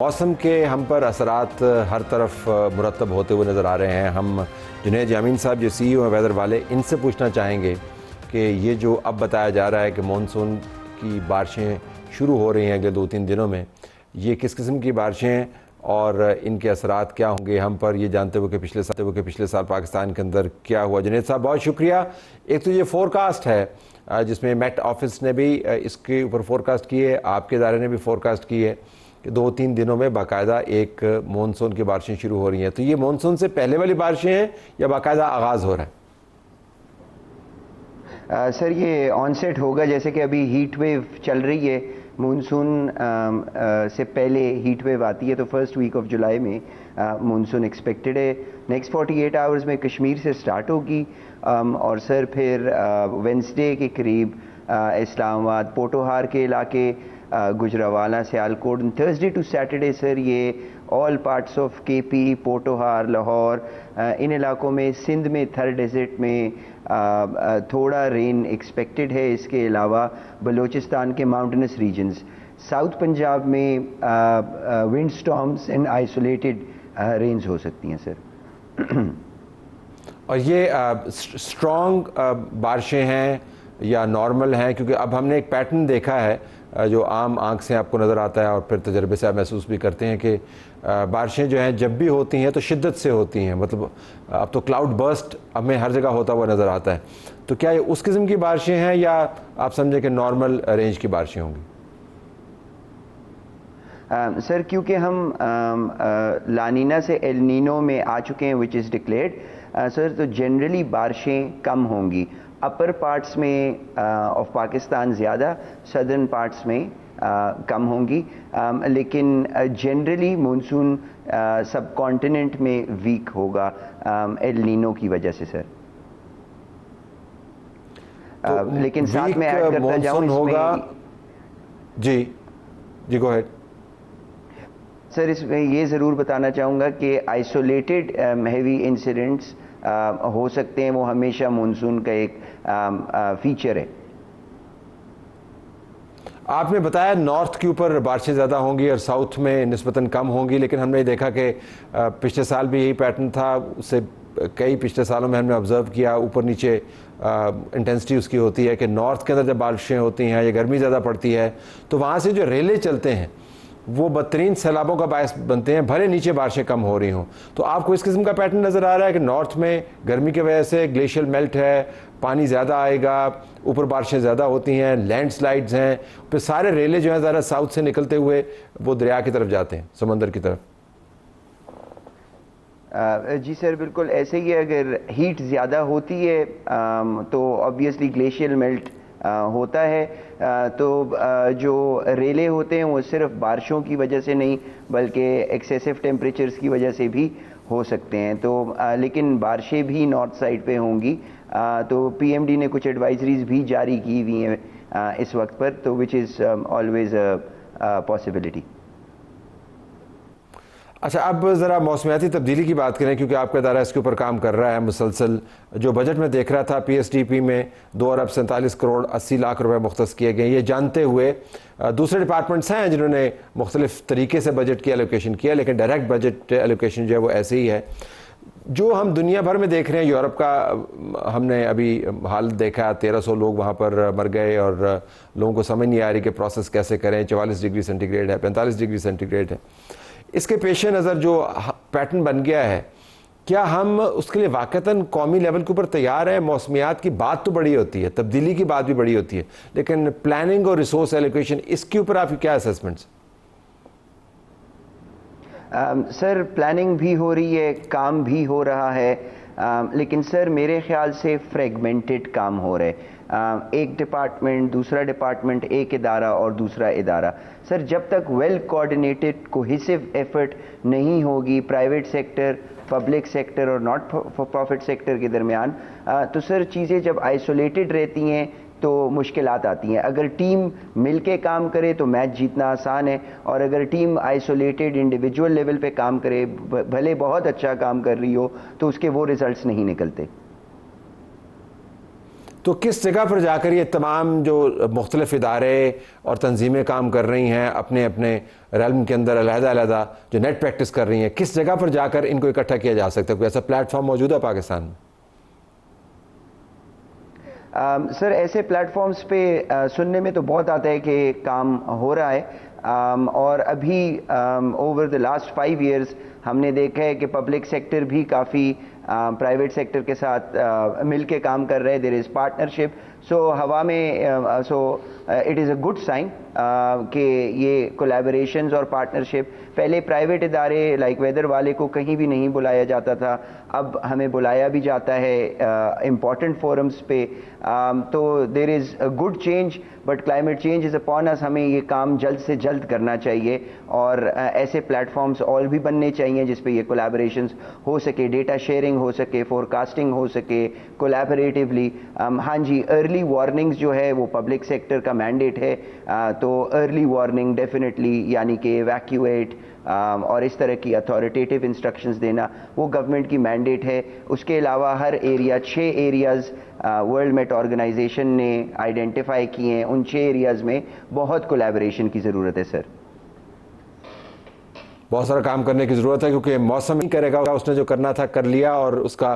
मौसम के हम पर असरात हर तरफ मुरतब होते हुए नज़र आ रहे हैं। हम जुनैद यामीन साहब जो CEO हैं वेदर वाले, इनसे पूछना चाहेंगे कि ये जो अब बताया जा रहा है कि मानसून की बारिशें शुरू हो रही हैं अगले 2-3 दिनों में, ये किस किस्म की बारिशें हैं और इनके असरात क्या होंगे हम पर, ये जानते हुए कि पिछले साल पाकिस्तान के अंदर क्या हुआ। जुनैद साहब बहुत शुक्रिया। एक तो ये फोरकास्ट है जिसमें मेट ऑफिस ने भी इसके ऊपर फोरकास्ट की है, आपके इदारे ने भी फोरकास्ट की है कि 2-3 दिनों में बाकायदा एक मानसून की बारिशें शुरू हो रही हैं। तो ये मानसून से पहले वाली बारिशें हैं या बाकायदा आगाज़ हो रहा है? सर ये ऑनसेट होगा, जैसे कि अभी हीट वेव चल रही है। मानसून से पहले हीट वेव आती है, तो फर्स्ट वीक ऑफ जुलाई में मानसून एक्सपेक्टेड है। नेक्स्ट 48 आवर्स में कश्मीर से स्टार्ट होगी और सर फिर वेंसडे के करीब इस्लामाबाद, पोटोहार के इलाके, Gujranwala, Sialkot. Thursday to Saturday sir ये all parts of KP, Potohar, Lahore, इन इलाकों में, सिंध में, थर डेजर्ट में थोड़ा रेन एक्सपेक्टेड है। इसके अलावा बलूचिस्तान के माउंटेनस रीजन्स, साउथ पंजाब में wind storms and isolated rains हो सकती हैं सर। और ये स्ट्रॉन्ग बारिशें हैं या नॉर्मल हैं? क्योंकि अब हमने एक पैटर्न देखा है जो आम आंख से आपको नज़र आता है और फिर तजर्बे से आप महसूस भी करते हैं कि बारिशें जो हैं जब भी होती हैं तो शिद्दत से होती हैं। मतलब अब तो क्लाउड बर्स्ट हमें हर जगह होता हुआ नज़र आता है। तो क्या ये उस किस्म की बारिशें हैं या आप समझें कि नॉर्मल रेंज की बारिशें होंगी? सर क्योंकि हम लानीना से एल नीनो में आ चुके हैं विच इज़ डिक्लेयर्ड सर, तो जनरली बारिशें कम होंगी। अपर पार्ट्स में ऑफ पाकिस्तान ज़्यादा, सदर्न पार्ट्स में कम होंगी, लेकिन जनरली मानसून सब कॉन्टिनेंट में वीक होगा एल नीनो की वजह से सर। तो लेकिन साथ में ऐड करता जाऊँ होगा। जी जी, गो अहेड सर। इसमें ये ज़रूर बताना चाहूँगा कि आइसोलेटेड हैवी इंसिडेंट्स हो सकते हैं, वो हमेशा मानसून का एक फीचर है। आपने बताया नॉर्थ के ऊपर बारिशें ज़्यादा होंगी और साउथ में निस्बतन कम होंगी, लेकिन हमने देखा कि पिछले साल भी यही पैटर्न था। उससे कई पिछले सालों में हमने ऑब्ज़र्व किया ऊपर नीचे इंटेंसिटी उसकी होती है कि नॉर्थ के अंदर जब बारिशें होती हैं या गर्मी ज़्यादा पड़ती है तो वहाँ से जो रेले चलते हैं वो बदतरीन सैलाबों का बायस बनते हैं, भले नीचे बारिशें कम हो रही हों। तो आपको इस किस्म का पैटर्न नज़र आ रहा है कि नॉर्थ में गर्मी की वजह से ग्लेशियल मेल्ट है, पानी ज़्यादा आएगा, ऊपर बारिशें ज़्यादा होती हैं, लैंडस्लाइड्स हैं, फिर सारे रेले जो हैं ज़रा साउथ से निकलते हुए वो दरिया की तरफ जाते हैं, समंदर की तरफ? जी सर, बिल्कुल ऐसे ही है। अगर हीट ज़्यादा होती है तो ऑब्वियसली ग्लेशियल मेल्ट होता है। तो जो रेले होते हैं वो सिर्फ बारिशों की वजह से नहीं बल्कि एक्सेसिव टेम्परेचर्स की वजह से भी हो सकते हैं। तो लेकिन बारिशें भी नॉर्थ साइड पे होंगी। तो PMD ने कुछ एडवाइजरीज भी जारी की हुई हैं इस वक्त पर, तो which is always a possibility. अच्छा, अब ज़रा मौसमियाती तब्दीली की बात करें, क्योंकि आपका इदारा इसके ऊपर काम कर रहा है मुसलसल। जो बजट में देख रहा था PSDP में 2 अरब 47 करोड़ 80 लाख रुपए मुख्तस किए गए। ये जानते हुए दूसरे डिपार्टमेंट्स हैं जिन्होंने मुख्तलिफ तरीके से बजट की एलोकेशन किया, लेकिन डायरेक्ट बजट एलोकेशन जो है वो ऐसे ही है। जो हम दुनिया भर में देख रहे हैं, यूरोप का हमने अभी हाल देखा, 1300 लोग वहाँ पर मर गए और लोगों को समझ नहीं आ रही कि प्रोसेस कैसे करें। 44 डिग्री सेंटीग्रेड है, 45 डिग्री सेंटीग्रेड है। इसके पेश नज़र जो पैटर्न बन गया है, क्या हम उसके लिए वाक़तन कौमी लेवल के ऊपर तैयार हैं? मौसमियात की बात तो बड़ी होती है, तब्दीली की बात भी बड़ी होती है, लेकिन प्लानिंग और रिसोर्स एलोकेशन, इसके ऊपर आपकी क्या असेसमेंट्स? सर प्लानिंग भी हो रही है, काम भी हो रहा है, लेकिन सर मेरे ख्याल से फ्रेगमेंटेड काम हो रहा है। एक डिपार्टमेंट, दूसरा डिपार्टमेंट, एक इदारा और दूसरा इदारा। सर जब तक वेल कोऑर्डिनेटेड कोहेसिव एफर्ट नहीं होगी प्राइवेट सेक्टर, पब्लिक सेक्टर और नॉट फॉर प्रॉफिट सेक्टर के दरमियान, तो सर चीज़ें जब आइसोलेटेड रहती हैं तो मुश्किलात आती हैं। अगर टीम मिल के काम करे तो मैच जीतना आसान है, और अगर टीम आइसोलेटेड इंडिविजुअल लेवल पे काम करे, भले बहुत अच्छा काम कर रही हो, तो उसके वो रिजल्ट्स नहीं निकलते। तो किस जगह पर जाकर ये तमाम जो मुख्तलिफ इदारे और तंजीमें काम कर रही हैं अपने अपने रेल्म के अंदर अलहदा जो नेट प्रैक्टिस कर रही हैं, किस जगह पर जाकर इनको इकट्ठा किया जा सकता है? कोई ऐसा प्लेटफॉर्म मौजूद है पाकिस्तान में? सर ऐसे प्लेटफॉर्म्स पे सुनने में तो बहुत आता है कि काम हो रहा है, और अभी ओवर द लास्ट 5 इयर्स हमने देखा है कि पब्लिक सेक्टर भी काफ़ी प्राइवेट सेक्टर के साथ मिल के काम कर रहे हैं। देयर इज़ पार्टनरशिप, सो हवा में it is a good sign कि ये कोलैबोरेशंस और पार्टनरशिप, पहले प्राइवेट इदारे लाइक वेदर वाले को कहीं भी नहीं बुलाया जाता था, अब हमें बुलाया भी जाता है इम्पॉर्टेंट फोरम्स पे। तो there is a good change, but climate change is upon us. हमें ये काम जल्द से जल्द करना चाहिए और ऐसे प्लेटफॉर्म्स और भी बनने चाहिए जिस पे ये कोलैबोरेशंस हो सके, डेटा शेयरिंग हो सके, फोरकास्टिंग हो सके कोलैबोरेटिवली। हाँ जी, अर्ली वार्निंग्स जो है वो पब्लिक सेक्टर का मैंडेट है, तो अर्ली वार्निंग डेफिनेटली, यानी कि इवैक्यूएट और इस तरह की अथॉरिटेटिव इंस्ट्रक्शंस देना वो गवर्नमेंट की मैंडेट है। उसके अलावा हर area, 6 areas World Met Organization ने आइडेंटिफाई किए हैं, उन 6 एरियाज़ में बहुत कोलैबोरेशन की ज़रूरत है सर। बहुत सारा काम करने की ज़रूरत है क्योंकि मौसम ही करेगा, उसने जो करना था कर लिया और उसका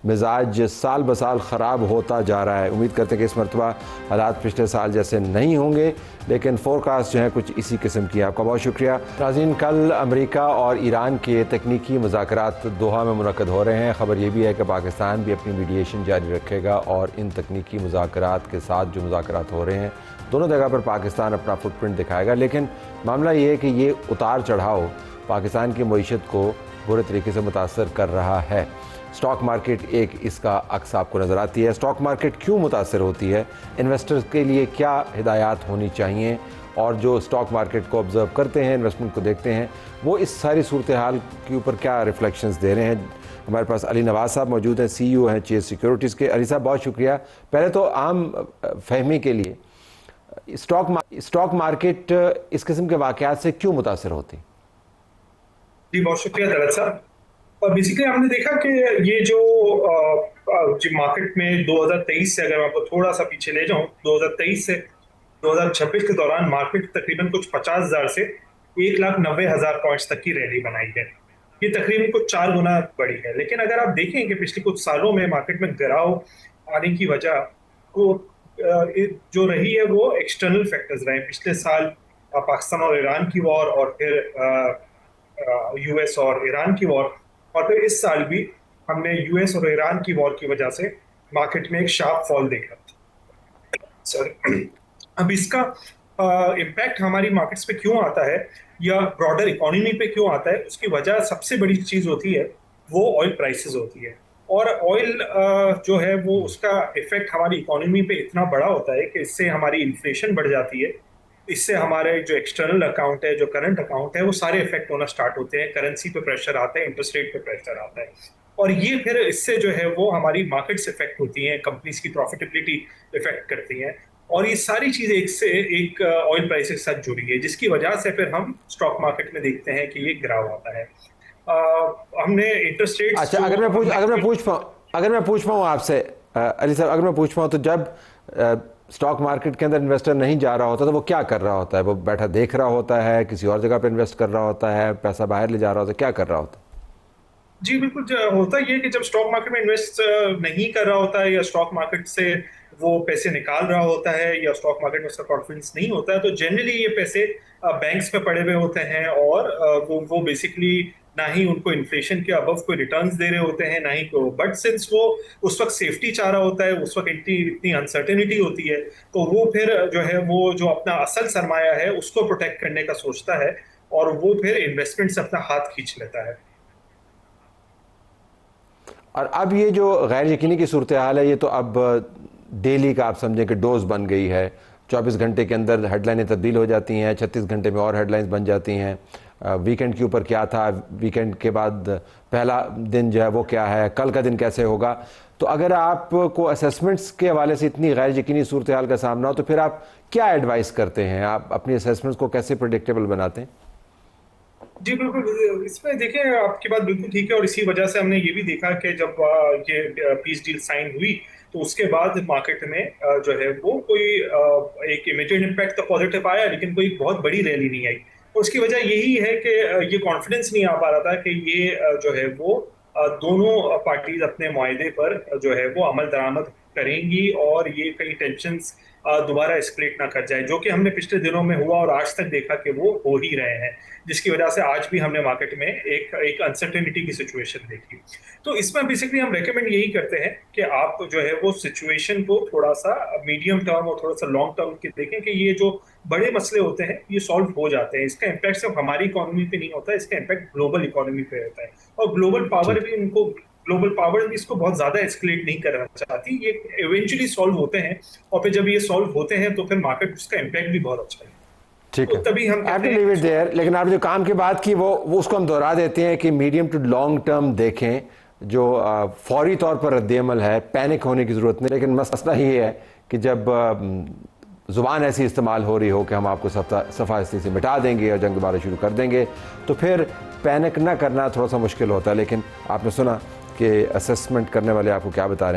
मिजाज साल ब साल ख़राब होता जा रहा है। उम्मीद करते हैं कि इस मरतबा हालात पिछले साल जैसे नहीं होंगे, लेकिन फोरकास्ट जो है कुछ इसी किस्म की है। आपका बहुत शुक्रिया नाज़रीन। कल अमेरिका और ईरान के तकनीकी मुज़ाकरात दोहा में मुनक़्क़द हो रहे हैं। ख़बर यह भी है कि पाकिस्तान भी अपनी मीडिएशन जारी रखेगा और इन तकनीकी मुज़ाकरात के साथ जो मुज़ाकरात हो रहे हैं दोनों जगह पर पाकिस्तान अपना फुटप्रिंट दिखाएगा। लेकिन मामला ये है कि ये उतार चढ़ाव पाकिस्तान की मईशत को बुरे तरीके से मुतासर कर रहा है। स्टॉक मार्केट एक इसका अक्स आपको नज़र आती है। स्टॉक मार्केट क्यों मुतासर होती है, इन्वेस्टर्स के लिए क्या हिदायत होनी चाहिए, और जो स्टॉक मार्केट को ऑब्ज़र्व करते हैं, इन्वेस्टमेंट को देखते हैं, वो इस सारी सूरत हाल के ऊपर क्या रिफ्लेक्शंस दे रहे हैं। हमारे पास अली नवाज साहब मौजूद हैं, CEO हैं चेज़ सिक्योरिटीज़ के। अली साहब बहुत शुक्रिया। पहले तो आम फहमी के लिए स्टॉक मार्केट इस किस्म के वाक़यात से क्यों मुतासर होती? जी बहुत शुक्रिया दरअसल साहब। और बेसिकली हमने देखा कि ये जो मार्केट में 2023 से, अगर मैं आपको थोड़ा सा पीछे ले जाऊं, 2023 से 2026 के दौरान मार्केट तकरीबन कुछ 50,000 से 1,90,000 पॉइंट्स तक की रैली बनाई है। ये तकरीबन कुछ 4 गुना बढ़ी है। लेकिन अगर आप देखें कि पिछले कुछ सालों में मार्केट में गिराव आने की वजह वो जो रही है वो एक्सटर्नल फैक्टर्स रहे। पिछले साल पाकिस्तान और ईरान की वॉर, और फिर US और ईरान की वॉर, और फिर इस साल भी हमने US और ईरान की वॉर की वजह से मार्केट में एक शार्प फॉल देखा सर। अब इसका इम्पैक्ट हमारी मार्केट्स पे क्यों आता है या ब्रॉडर इकोनॉमी पे क्यों आता है, उसकी वजह सबसे बड़ी चीज होती है वो ऑयल प्राइसेस होती है। और ऑयल जो है वो उसका इफेक्ट हमारी इकोनॉमी पे इतना बड़ा होता है कि इससे हमारी इन्फ्लेशन बढ़ जाती है, इससे हमारे जो एक्सटर्नल अकाउंट है, जो करंट अकाउंट है, वो सारे इफेक्ट होना स्टार्ट होते हैं। करेंसी पे प्रेशर आता है, इंटरेस्ट रेट पे प्रेशर आता है, और ये फिर इससे जो है वो हमारी मार्केट्स इफेक्ट होती हैं, कंपनीज की प्रॉफिटेबिलिटी इफेक्ट करती हैं, और ये सारी चीजें एक से एक ऑयल प्राइस के साथ जुड़ी है, जिसकी वजह से फिर हम स्टॉक मार्केट में देखते हैं कि ये गिराव आता है। हमने इंटरेस्ट रेट, अच्छा, अगर मैं पूछ पाऊँ आपसे अली साहब, अगर मैं पूछ पाऊँ तो जब स्टॉक मार्केट के अंदर इन्वेस्टर नहीं जा रहा होता तो वो क्या कर रहा होता है? वो बैठा देख रहा होता है, किसी और जगह पे इन्वेस्ट कर रहा होता है, पैसा बाहर ले जा रहा होता है, क्या कर रहा होता है? जी बिल्कुल, होता ये कि जब स्टॉक मार्केट में इन्वेस्ट नहीं कर रहा होता है, या स्टॉक मार्केट से वो पैसे निकाल रहा होता है, या स्टॉक मार्केट में उसका कॉन्फिडेंस नहीं होता है, तो जनरली ये पैसे बैंक्स पे पड़े हुए होते हैं, और वो बेसिकली ना ही उनको इन्फ्लेशन के अबव कोई रिटर्न्स दे रहे होते हैं, ना ही को, बट सिंस वो उस वक्त सेफ्टी चाह रहा होता है, उस वक्त इतनी अनसर्टेनिटी होती है, तो वो फिर जो है वो जो अपना असल सरमाया है उसको प्रोटेक्ट करने का सोचता है, और वो फिर इन्वेस्टमेंट से अपना हाथ खींच लेता है। और अब ये जो गैर यकीनी की सूरत हाल है, ये तो अब डेली का आप समझें कि डोज बन गई है। 24 घंटे के अंदर हेडलाइनें तब्दील हो जाती हैं, 36 घंटे में और हेडलाइंस बन जाती हैं। वीकेंड के ऊपर क्या था, वीकेंड के बाद पहला दिन जो है वो क्या है, कल का दिन कैसे होगा। तो अगर आपको असेसमेंट्स के हवाले से इतनी गैर यकीनी सूरत हाल का सामना हो तो फिर आप क्या एडवाइस करते हैं? आप अपनी असेसमेंट्स को कैसे प्रेडिक्टेबल बनाते हैं? जी बिल्कुल, इसमें देखिए आपकी बात बिल्कुल ठीक है, और इसी वजह से हमने ये भी देखा कि जब ये पीस डील साइन हुई तो उसके बाद मार्केट में जो है वो कोई एक इमीडिएट इम्पैक्ट तो पॉजिटिव आया, लेकिन कोई बहुत बड़ी रैली नहीं आई। और उसकी वजह यही है कि ये कॉन्फिडेंस नहीं आ पा रहा था कि ये जो है वो दोनों पार्टीज अपने मुआहदे पर जो है वो अमल दरामद करेंगी और ये कई टेंशन दोबारा एस्केलेट ना कर जाए, जो कि हमने पिछले दिनों में हुआ और आज तक देखा कि वो हो ही रहे हैं, जिसकी वजह से आज भी हमने मार्केट में एक अनसर्टेनिटी की सिचुएशन देखी। तो इसमें बेसिकली हम रेकमेंड यही करते हैं कि आप जो है वो सिचुएशन को थोड़ा सा मीडियम टर्म और थोड़ा सा लॉन्ग टर्म के देखें कि ये जो बड़े मसले होते हैं ये सॉल्व हो जाते हैं। इसका इम्पैक्ट सिर्फ हमारी इकोनॉमी पे नहीं होता है, इसका इम्पैक्ट ग्लोबल इकोनॉमी पे होता है। और ग्लोबल पावर भी इसको बहुत ज्यादा एस्केलेट नहीं करना चाहती, ये इवेंचुअली सॉल्व होते हैं। और फिर जब ये सॉल्व होते हैं तो फिर मार्केट उसका इम्पैक्ट भी बहुत अच्छा है। ठीक तो है, तभी हम I have to leave it there। लेकिन आपने जो काम की बात की वो उसको हम दोहरा देते हैं कि मीडियम टू लॉन्ग टर्म देखें। जो फौरी तौर पर रद्द-ए-अमल है, पैनिक होने की ज़रूरत नहीं, लेकिन मसला ये है कि जब ज़ुबान ऐसी इस्तेमाल हो रही हो कि हम आपको सफाई से मिटा देंगे और जंग दोबारा शुरू कर देंगे, तो फिर पैनिक ना करना थोड़ा सा मुश्किल होता है। लेकिन आपने सुना कि असेसमेंट करने वाले आपको क्या बता रहे हैं।